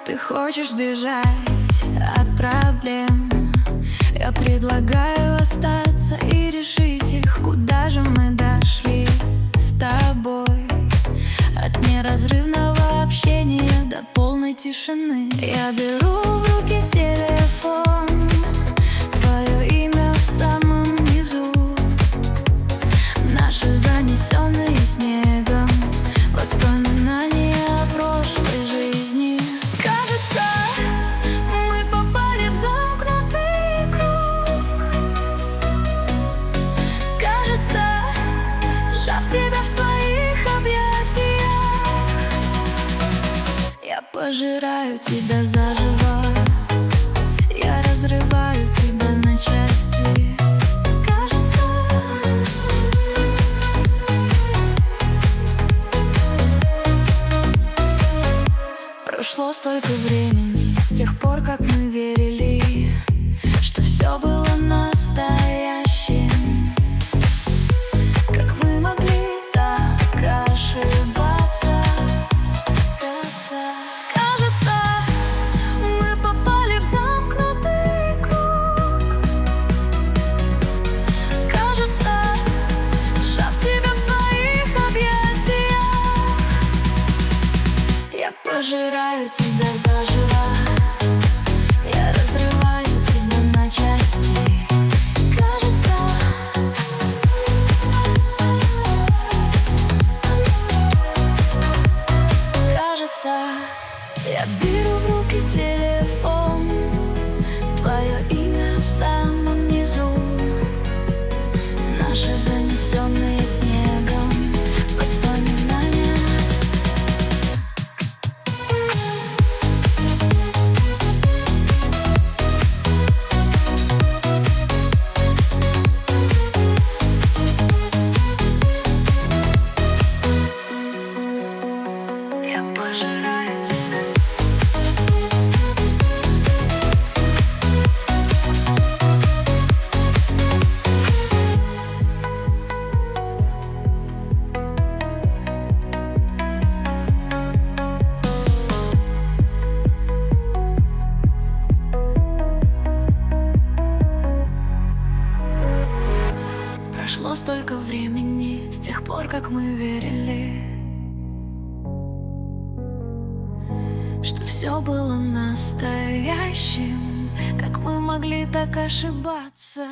Ты хочешь бежать от проблем, я предлагаю остаться и решить их. Куда же мы дошли с тобой? От неразрывного общения до полной тишины. Я беру в руки телефон, твое имя в самом низу, наши занесенные снегом воспоминания о прошлой жизни. Кажется, мы попали в замкнутый круг. Кажется, сжав тебя в своих объятиях, я пожираю тебя заживо, я разрываю тебя на части. Кажется, прошло столько времени с тех пор, как мы верили, что все было настоящим. Как мы могли так ошибаться? Кажется, мы попали в замкнутый круг. Кажется, сжав тебя в своих объятиях, я пожираю тебя заживо, я разрываю тебя на части. Кажется, я беру в руки телефон, твое имя в самом низу, наши занесенные снегом воспоминания. Я пожираю тебя. Прошло столько времени с тех пор, как мы верили, что все было настоящим. Как мы могли так ошибаться?